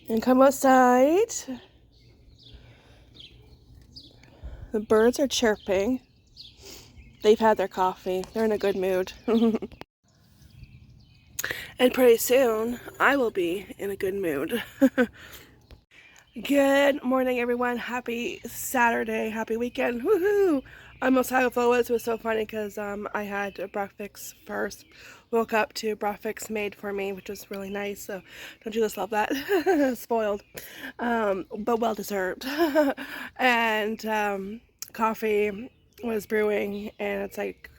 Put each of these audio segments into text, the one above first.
And come outside. The birds are chirping. They've had their coffee. They're in a good mood. And pretty soon, I will be in a good mood. Good morning, everyone. Happy Saturday. Happy weekend. Woohoo! I almost had a Lois. It was so funny because I had a breakfast first. Woke up to breakfast made for me, which was really nice. So don't you just love that? Spoiled. But well deserved. And coffee was brewing, and it's like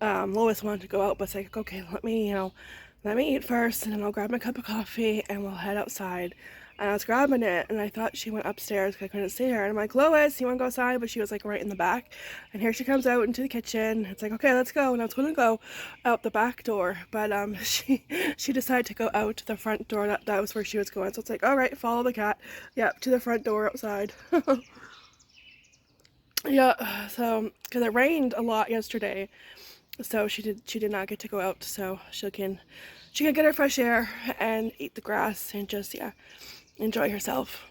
Lois wanted to go out, but it's like, okay, let me eat first, and then I'll grab my cup of coffee and we'll head outside. And I was grabbing it, and I thought she went upstairs because I couldn't see her. And I'm like, Lois, you want to go outside? But she was like right in the back. And here she comes out into the kitchen. It's like, okay, let's go. And I was going to go out the back door, but she decided to go out to the front door. That was where she was going. So it's like, all right, follow the cat. Yep, to the front door outside. Yeah, so because it rained a lot yesterday, so she did not get to go out. So she can get her fresh air and eat the grass and just enjoy herself.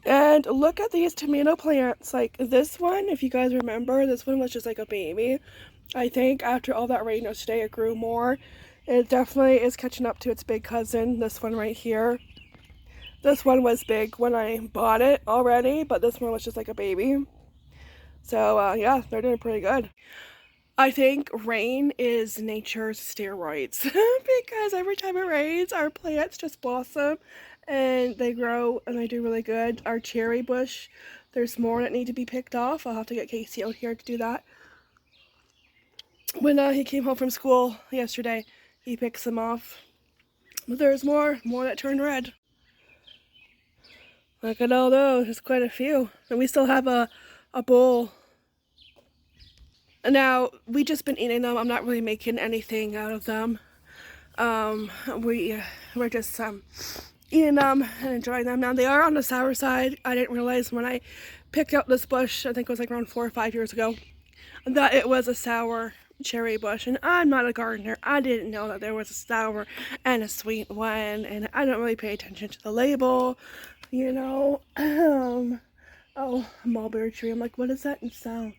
And look at these tomato plants. Like this one, if you guys remember, this one was just like a baby. I think after all that rain yesterday, it grew more. It definitely is catching up to its big cousin, this one right here. This one was big when I bought it already, but this one was just like a baby. So yeah, they're doing pretty good. I think rain is nature's steroids because every time it rains, our plants just blossom and they grow and they do really good. Our cherry bush, there's more that need to be picked off. I'll have to get Casey out here to do that. When he came home from school yesterday, he picks them off. But there's more that turned red. Look at all those, there's quite a few. And we still have a bowl. Now, we just been eating them. I'm not really making anything out of them. We're just eating them and enjoying them. Now, they are on the sour side. I didn't realize when I picked up this bush, I think it was like around 4 or 5 years ago, that it was a sour cherry bush. And I'm not a gardener. I didn't know that there was a sour and a sweet one. And I don't really pay attention to the label, you know. Oh, a mulberry tree. I'm like, what is that sound?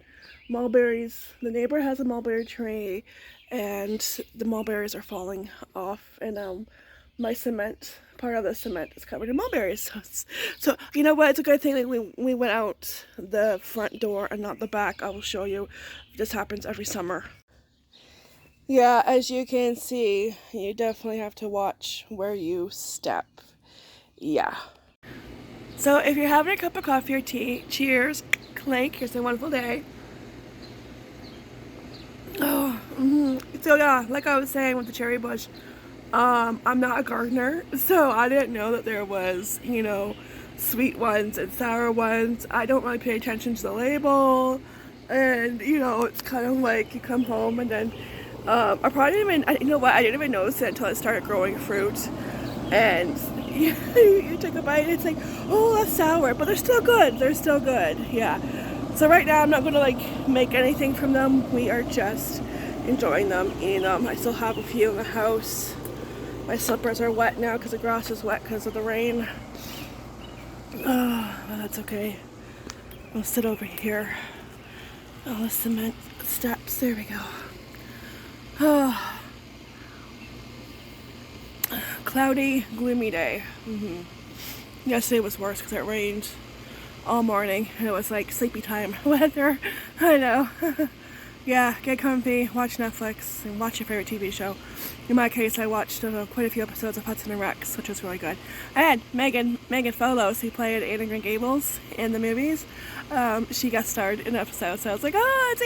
Mulberries. The neighbor has a mulberry tree and the mulberries are falling off, and my cement, part of the cement is covered in mulberries. So you know what, it's a good thing that we went out the front door and not the back. I will show you. This happens every summer. Yeah, as you can see, you definitely have to watch where you step. Yeah. So if you're having a cup of coffee or tea, cheers, clink, here's a wonderful day. Oh, So yeah, like I was saying with the cherry bush, I'm not a gardener, so I didn't know that there was, sweet ones and sour ones. I don't really pay attention to the label, and it's kind of like you come home and then I probably didn't even, I didn't even notice it until it started growing fruit, and you take a bite and it's like, oh, that's sour, but they're still good. They're still good, yeah. So right now I'm not going to make anything from them. We are just enjoying them, eating them. I still have a few in the house. My slippers are wet now because the grass is wet because of the rain. Oh, well, that's okay. I'll sit over here. All the cement steps. There we go. Oh. Cloudy, gloomy day. Yesterday was worse because it rained all morning and it was like sleepy time weather. I know. Yeah, get comfy, watch Netflix, and watch your favorite TV show. In my case, I watched quite a few episodes of Hudson and Rex, which was really good. And Megan Follows, who played Anne and Green Gables in the movies, she guest starred in an episode, so I was like, oh, it's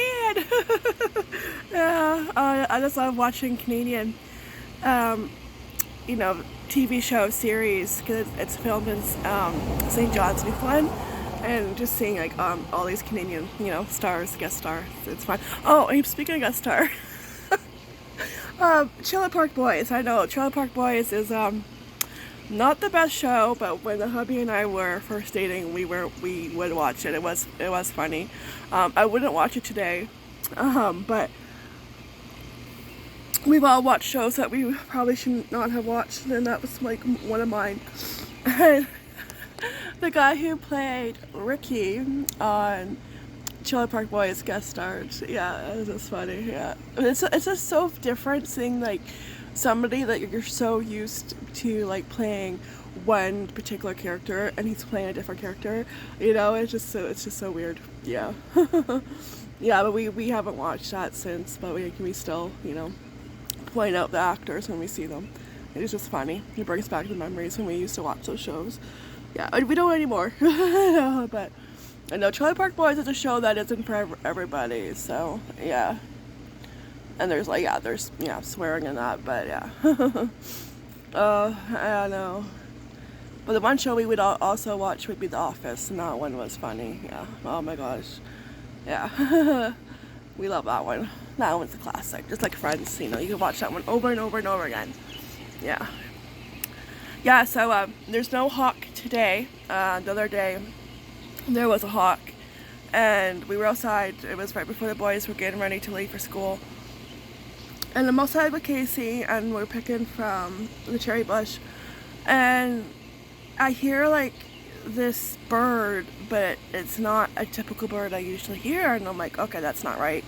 Anne! Yeah, I just love watching Canadian TV show series because it's filmed in St. John's, Newfoundland, and just seeing all these Canadian stars, guest stars, it's fun. Oh, and speaking of guest star, Trailer Park Boys. I know Trailer Park Boys is not the best show, but when the hubby and I were first dating, we would watch it. It was funny. I wouldn't watch it today, but we've all watched shows that we probably should not have watched, and that was like one of mine. And the guy who played Ricky on Trailer Park Boys guest starred. Yeah, it was just funny. Yeah, it's just so different seeing like somebody that you're so used to like playing one particular character and he's playing a different character. You know, it's just so weird. Yeah. Yeah, but we haven't watched that since, but we still, you know, point out the actors when we see them. It's just funny. It brings back the memories when we used to watch those shows. Yeah, we don't anymore. But I know Trailer Park Boys is a show that isn't for everybody, so yeah. And there's like, yeah, there's, yeah, swearing in that, but yeah. I don't know. But the one show we would also watch would be The Office, and that one was funny, yeah. Oh my gosh. Yeah. We love that one. That one's a classic, just like Friends, you know, you can watch that one over and over and over again. Yeah. Yeah, so there's no hawk today. The other day there was a hawk and we were outside. It was right before the boys were getting ready to leave for school. And I'm outside with Casey and we're picking from the cherry bush. And I hear like this bird, but it's not a typical bird I usually hear. And I'm like, okay, that's not right.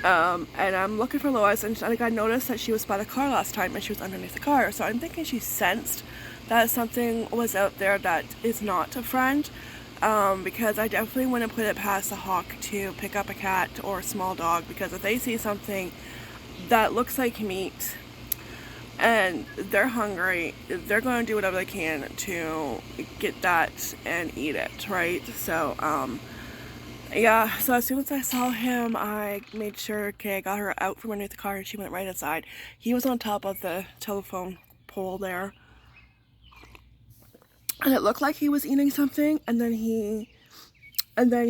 And I'm looking for Lois, and I noticed that she was by the car last time and she was underneath the car. So I'm thinking she sensed that something was out there that is not a friend. Because I definitely wouldn't put it past a hawk to pick up a cat or a small dog, because if they see something that looks like meat and they're hungry, they're going to do whatever they can to get that and eat it, right? So, yeah, so as soon as I saw him, I made sure, okay, I got her out from underneath the car and she went right inside. He was on top of the telephone pole there. And it looked like he was eating something, and then he, there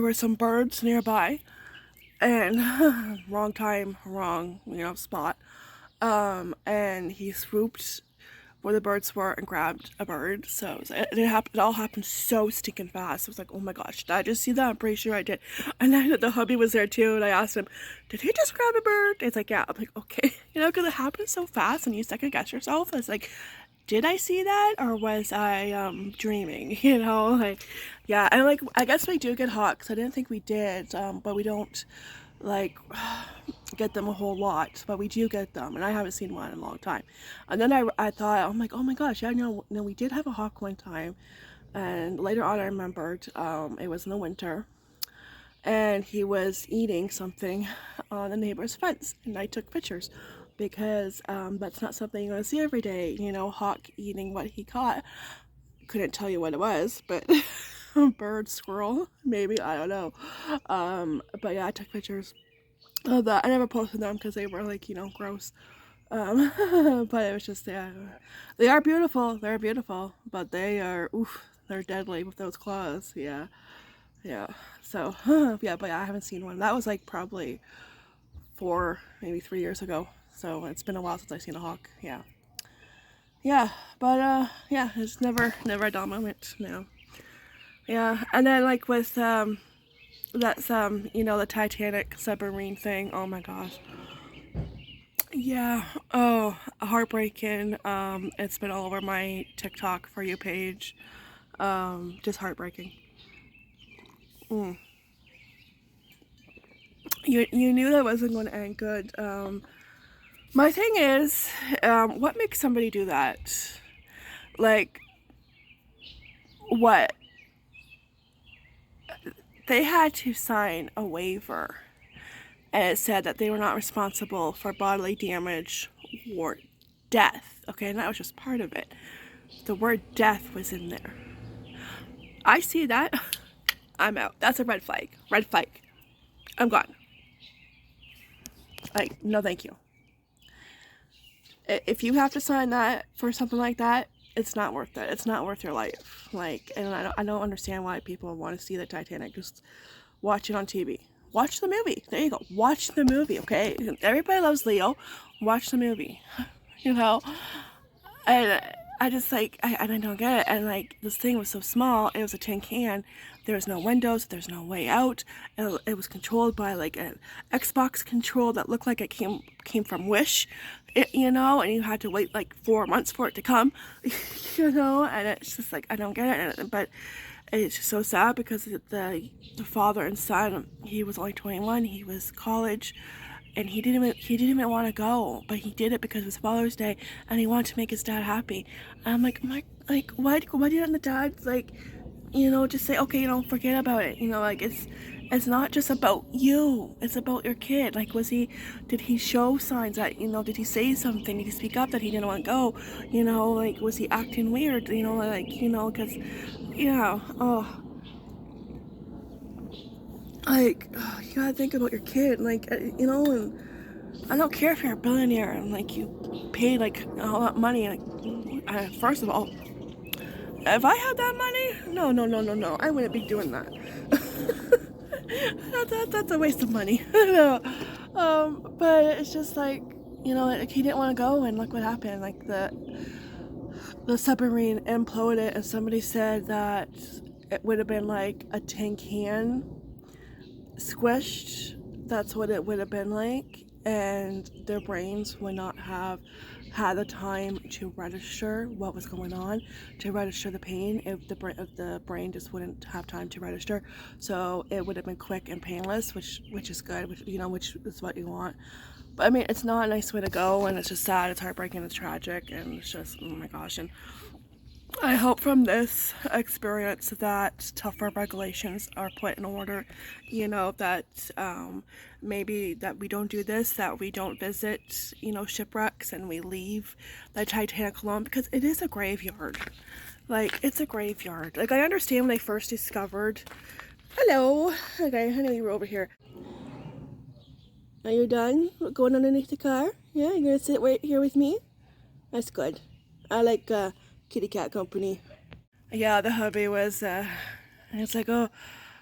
were some birds nearby, and wrong time, wrong, you know, spot. And he swooped where the birds were and grabbed a bird. So it all happened so stinking fast. I was like, oh my gosh, did I just see that? I'm pretty sure I did. And then the hubby was there too, and I asked him, did he just grab a bird? It's like, yeah. I'm like, okay, you know, because it happened so fast and you second guess yourself. I was like, did I see that or was I dreaming? You know, like, yeah. And like, I guess we do get hawks. I didn't think we did, but we don't like get them a whole lot, but we do get them, and I haven't seen one in a long time. And then I thought, I'm like, oh my gosh, yeah, no, we did have a hawk one time. And later on I remembered it was in the winter and he was eating something on the neighbor's fence, and I took pictures because that's not something you're gonna see every day, you know, hawk eating what he caught. Couldn't tell you what it was, but bird, squirrel, maybe, I don't know. But yeah, I took pictures of that. I never posted them because they were like, you know, gross. But it was just, yeah, they are beautiful, but they are, oof, they're deadly with those claws. Yeah, so yeah, but yeah, I haven't seen one. That was like probably 4, maybe 3 years ago, so it's been a while since I've seen a hawk. Yeah, but yeah, it's never a dull moment now. Yeah, and then like with that's you know, the Titanic submarine thing, oh my gosh. Yeah, oh, heartbreaking. It's been all over my TikTok For You page. Just heartbreaking. You knew that wasn't going to end good. My thing is, what makes somebody do that? Like, what? They had to sign a waiver, and it said that they were not responsible for bodily damage or death. Okay, and that was just part of it. The word death was in there. I see that. I'm out. That's a red flag. Red flag. I'm gone. Like, no thank you. If you have to sign that for something like that, it's not worth it. It's not worth your life. Like, and I don't understand why people want to see the Titanic. Just watch it on TV. Watch the movie. There you go. Watch the movie, okay? Everybody loves Leo. Watch the movie. You know? And I just like, I don't get it. And like, this thing was so small. It was a tin can. There was no windows. There's no way out. It was controlled by like an Xbox control that looked like it came from Wish. you know, and you had to wait like 4 months for it to come, you know, and it's just like, I don't get it. But it's just so sad because the father and son, he was only 21, he was college, and he didn't even want to go, but he did it because it was Father's Day, and he wanted to make his dad happy. And I'm like, why didn't the dad, like, you know, just say, okay, you know, forget about it, you know, like, it's not just about you, it's about your kid. Like, did he show signs that, you know, did he say something, did he speak up that he didn't want to go, you know, like, was he acting weird, you know, like, you know, because, yeah, oh, like, you gotta think about your kid, like, you know. And I don't care if you're a billionaire and, like, you pay, like, all that money, like, first of all, if I had that money, no, I wouldn't be doing that. That's a waste of money. No. But it's just like, you know, like, he didn't want to go, and look what happened. Like, the submarine imploded, and somebody said that it would have been like a tin can squished. That's what it would have been like, and their brains would not have had the time to register what was going on, to register the pain, if the brain just wouldn't have time to register. So it would have been quick and painless, which is good, which is what you want. But I mean, it's not a nice way to go, and it's just sad, it's heartbreaking, it's tragic, and it's just, oh my gosh. And I hope from this experience that tougher regulations are put in order, you know, that maybe that we don't do this, that we don't visit, you know, shipwrecks, and we leave the Titanic alone, because it is a graveyard. Like, it's a graveyard. Like, I understand when they first discovered... Hello! Okay, I know you were over here. Are you done going underneath the car? Yeah, you're gonna sit right here with me? That's good. I like kitty cat company. Yeah, the hubby was, and it's like, oh,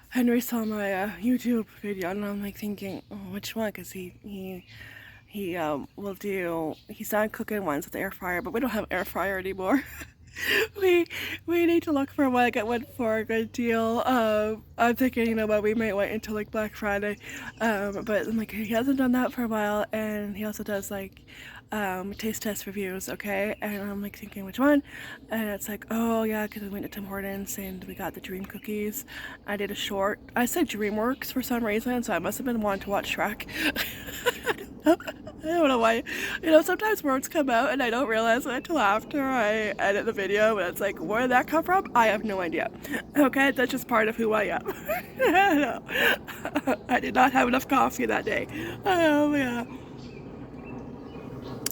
Henry saw my YouTube video, and I'm like thinking, oh, which one? Because he will do, he's done cooking ones with the air fryer, but we don't have air fryer anymore. we need to look for one, get one for a good deal. I'm thinking, you know what, we might wait until like Black Friday, but I'm like, he hasn't done that for a while, and he also does like taste test reviews, okay? And I'm like thinking, which one? And it's like, oh yeah, because we went to Tim Hortons and we got the dream cookies. I did a short, I said DreamWorks for some reason, so I must have been wanting to watch Shrek. I don't know why. You know, sometimes words come out and I don't realize it until after I edit the video, but it's like, where did that come from? I have no idea. Okay, that's just part of who I am. No. I did not have enough coffee that day. Oh yeah.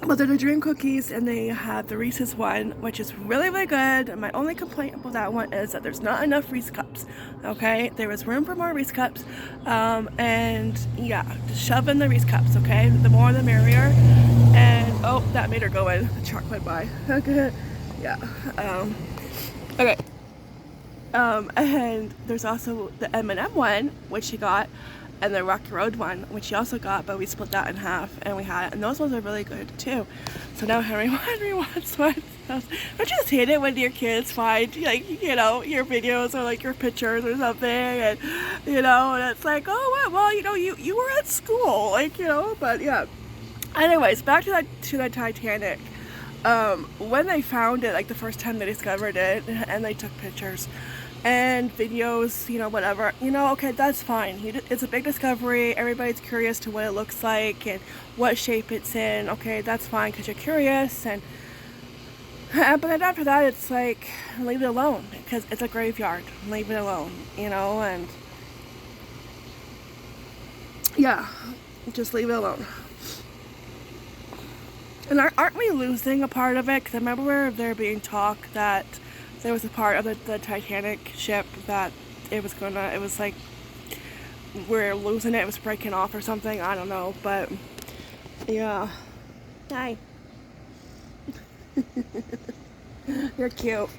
But they're the dream cookies, and they have the Reese's one, which is really, really good. And my only complaint about that one is that there's not enough Reese cups. Okay, there is room for more Reese cups, and yeah, just shove in the Reese cups. Okay, the more the merrier. And oh, that made her go in. The truck went by. Okay, yeah. Okay. And there's also the M&M one, which she got, and the Rocky Road one, which she also got, but we split that in half, and we had it, and those ones are really good too. So now Henry wants one. Don't you just hate it when your kids find, like, you know, your videos or like your pictures or something, and you know, and it's like, oh well, you know, you were at school, like, you know. But yeah. Anyways, back to the Titanic. When they found it, like the first time they discovered it, and they took pictures and videos, you know, whatever, you know, okay, that's fine. It's a big discovery. Everybody's curious to what it looks like and what shape it's in. Okay, that's fine because you're curious. But then after that, it's like, leave it alone, because it's a graveyard. Leave it alone, you know. And yeah, just leave it alone. And aren't we losing a part of it? Because I remember there being talk that there was a part of the Titanic ship that it was like, we're losing it, it was breaking off or something, I don't know, but yeah. Hi. You're cute.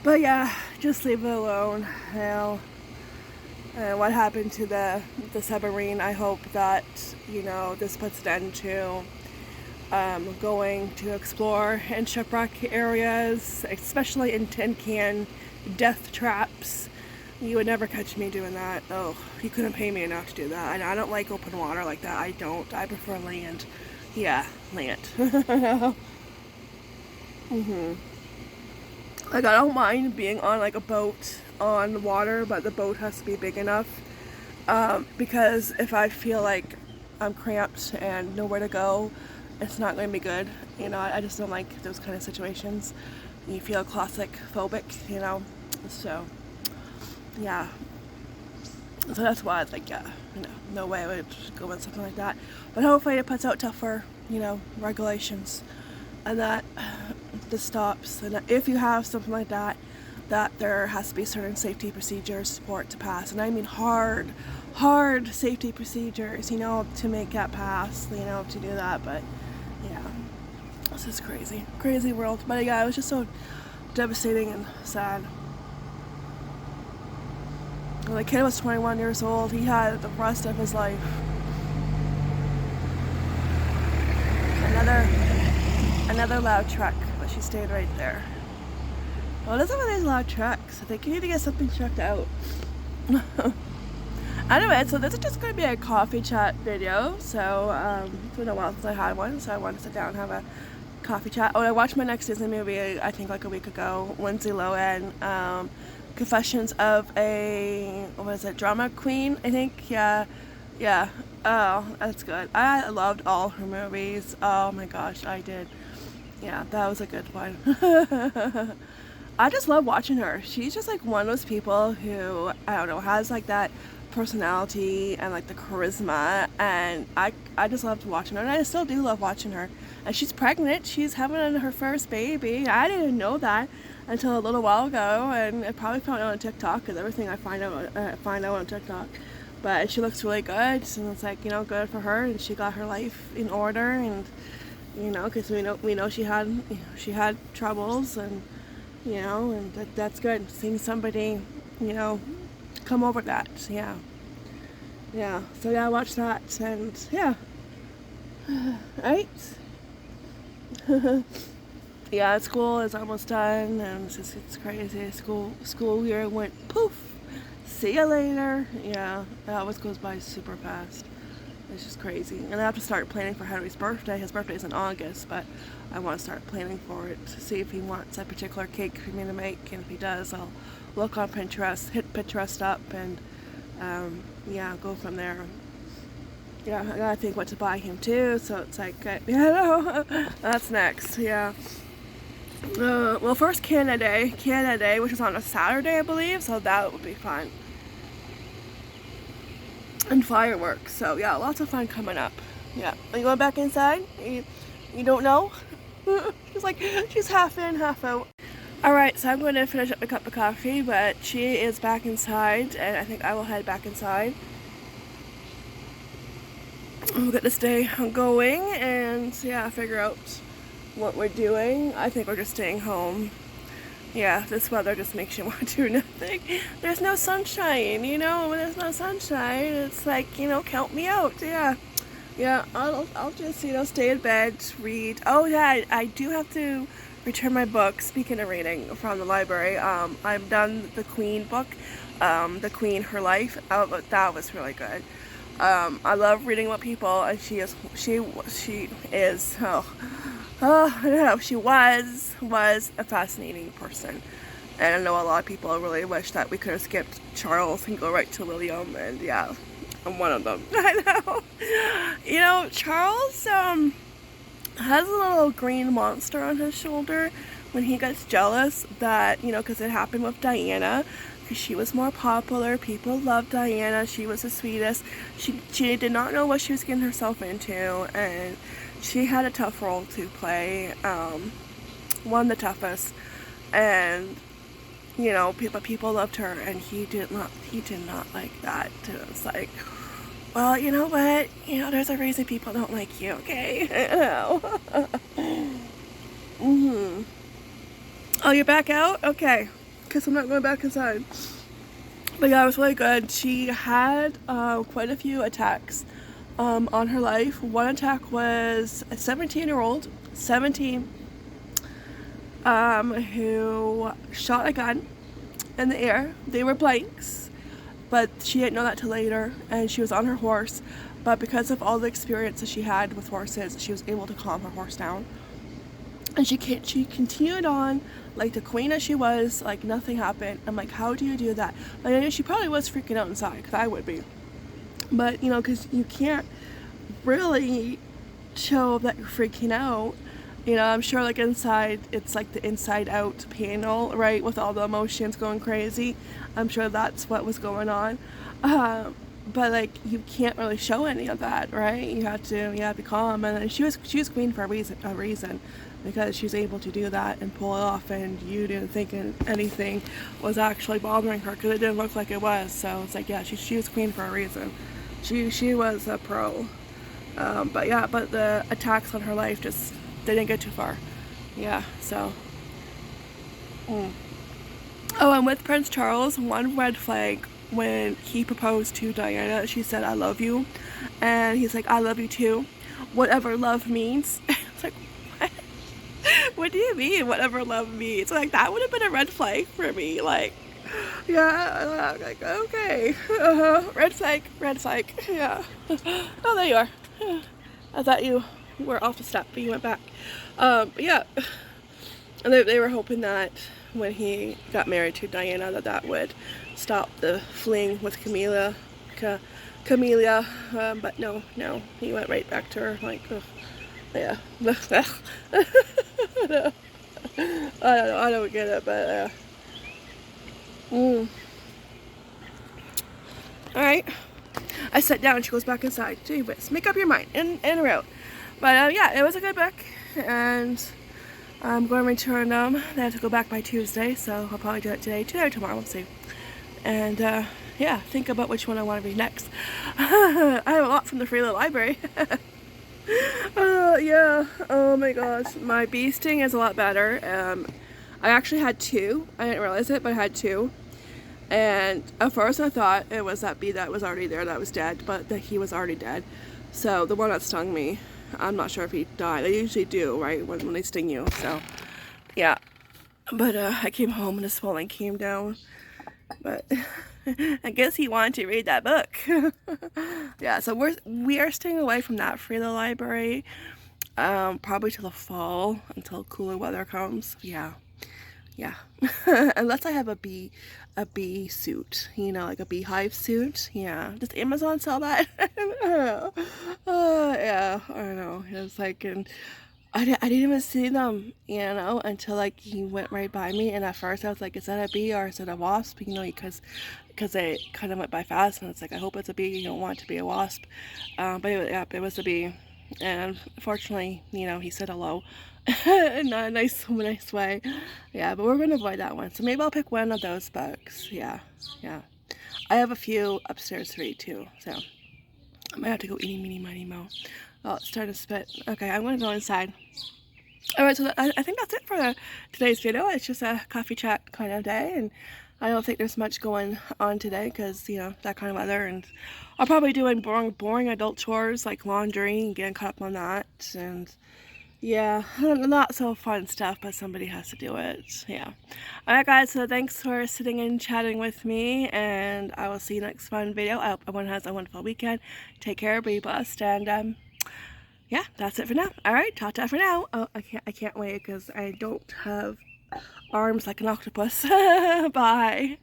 But yeah, just leave it alone. Hell. And what happened to the submarine, I hope that, you know, this puts an end to going to explore in shipwreck areas, especially in tin can death traps. You would never catch me doing that. Oh, you couldn't pay me enough to do that. And I don't like open water like that. I don't. I prefer land. yeah, land. Like, I don't mind being on like a boat on the water, but the boat has to be big enough. Because if I feel like I'm cramped and nowhere to go, it's not going to be good. You know, I just don't like those kind of situations. You feel claustrophobic, you know. So, yeah. So that's why I was like, yeah, you know, no way I would go in something like that. But hopefully it puts out tougher, you know, regulations, and that this stops. And if you have something like that, that there has to be certain safety procedures for it to pass. And I mean hard safety procedures, you know, to make that pass, you know, to do that. But yeah, this is crazy world. But yeah, it was just so devastating and sad. When the kid was 21 years old, he had the rest of his life. Another loud truck, but she stayed right there. Well, it isn't one of these loud trucks. I think you need to get something checked out. Anyway, so this is just going to be a coffee chat video. So, it's been a while since I had one, so I wanted to sit down and have a coffee chat. Oh, I watched my next Disney movie, I think like a week ago. Lindsay Lohan, Confessions of a, what is it, drama queen, I think. Yeah. Oh, that's good. I loved all her movies. Oh my gosh, I did. Yeah, that was a good one. I just love watching her. She's just like one of those people who, I don't know, has like that personality and like the charisma, and I just loved watching her, and I still do love watching her. And she's pregnant. She's having her first baby. I didn't know that until a little while ago, and I probably found out on TikTok, because everything I find out on TikTok. But she looks really good, and it's like, you know, good for her, and she got her life in order, and you know, because we know she had troubles, and you know, and that's good. Seeing somebody, you know, come over that. Yeah. So yeah, I watched that, and yeah, right. Yeah, school is almost done, and it's crazy. School year went poof. See you later. Yeah, that always goes by super fast. It's just crazy. And I have to start planning for Henry's birthday. His birthday's in August, but I want to start planning for it to see if he wants a particular cake for me to make, and if he does, I'll look on Pinterest, hit Pinterest up, and yeah, go from there. Yeah, I gotta think what to buy him too, so it's like, yeah, that's next. Yeah. Well, first Canada Day, which is on a Saturday, I believe, so that would be fun. And fireworks, so yeah, lots of fun coming up. Yeah, are you going back inside? You don't know? She's half in, half out. Alright, so I'm going to finish up a cup of coffee, but she is back inside, and I think I will head back inside. We'll get this day going, and yeah, figure out what we're doing. I think we're just staying home. Yeah, this weather just makes you want to do nothing. There's no sunshine, you know. When there's no sunshine, it's like, you know, count me out. Yeah, I'll just, you know, stay in bed, read. Oh yeah, I do have to return my book, speaking of reading, from the library. I've done the Queen book, The Queen, Her Life. That was really good. I love reading about people, and she is she was a fascinating person. And I know a lot of people really wish that we could have skipped Charles and go right to William, and yeah, I'm one of them. I know. You know, Charles has a little green monster on his shoulder when he gets jealous that, you know, because it happened with Diana, because she was more popular. People loved Diana. She was the sweetest. She did not know what she was getting herself into, and she had a tough role to play, one of the toughest, and you know, people loved her, and he did not like that. It was like, well, you know what, you know, there's a reason people don't like you, okay? Oh, you're back out? Okay, because I'm not going back inside. But yeah, it was really good. She had quite a few attacks on her life. One attack was a 17-year-old, who shot a gun in the air. They were blanks, but she didn't know that till later, and she was on her horse, but because of all the experiences she had with horses, she was able to calm her horse down. And she continued on like the queen that she was, like nothing happened. I'm like, how do you do that? Like, I know she probably was freaking out inside, because I would be. But, you know, because you can't really show that you're freaking out. You know, I'm sure like inside, it's like the inside out panel, right? With all the emotions going crazy. I'm sure that's what was going on. But like, you can't really show any of that, right? You have to be calm. And she was queen for a reason. Because she was able to do that and pull it off, and you didn't think anything was actually bothering her, because it didn't look like it was. So it's like, yeah, she was queen for a reason. She was a pro. But yeah, but the attacks on her life just didn't get too far. Yeah, so. Oh, and with Prince Charles, one red flag when he proposed to Diana, she said, "I love you," and he's like, "I love you too," whatever love means. It's like, what do you mean, whatever love means? Like, that would have been a red flag for me. Like, yeah, like, okay, red flag, yeah. Oh, there you are. I thought you were off the step, but you went back. But yeah, and they were hoping that when he got married to Diana, that would stop the fling with Camelia, but no, he went right back to her, like, ugh. Yeah. I don't get it, but Alright. I sat down and she goes back inside. Anyways, make up your mind, in or out. But yeah, it was a good book, and I'm going to return them. They have to go back by Tuesday, so I'll probably do it today or tomorrow, we'll see. And yeah, think about which one I want to read next. I have a lot from the free little library. Yeah, oh my gosh, my bee sting is a lot better. I actually had 2. I didn't realize it, but I had 2. And at first I thought it was that bee that was already there that was dead, but that he was already dead. So the one that stung me, I'm not sure if he died. They usually do, right, when they sting you. So yeah, but I came home and the swelling came down. But I guess he wanted to read that book. Yeah, so we are staying away from that free the library, probably till the fall, until cooler weather comes. Yeah. Unless I have a bee suit, you know, like a beehive suit. Yeah, does Amazon sell that? Yeah, I don't know. It's like, and I didn't even see them, you know, until like he went right by me. And at first I was like, is that a bee or is it a wasp? You know, because they kind of went by fast, and it's like, I hope it's a bee. You don't want it to be a wasp. But it was a bee. And fortunately, you know, he said hello in a nice way. Yeah, but we're going to avoid that one. So maybe I'll pick one of those books. Yeah. I have a few upstairs to read too, so I might have to go eeny, meeny, miny, mo. Oh, it's starting to spit. Okay, I'm going to go inside. Alright, so I think that's it for today's video. It's just a coffee chat kind of day, and I don't think there's much going on today because, you know, that kind of weather, and I'll probably doing boring adult chores like laundry and getting caught up on that, and yeah, not so fun stuff, but somebody has to do it. Yeah. Alright guys, so thanks for sitting and chatting with me, and I will see you next fun video. I hope everyone has a wonderful weekend. Take care, be blessed, and yeah, that's it for now. Alright, ta-ta for now. Oh, I can't wait because I don't have arms like an octopus. Bye.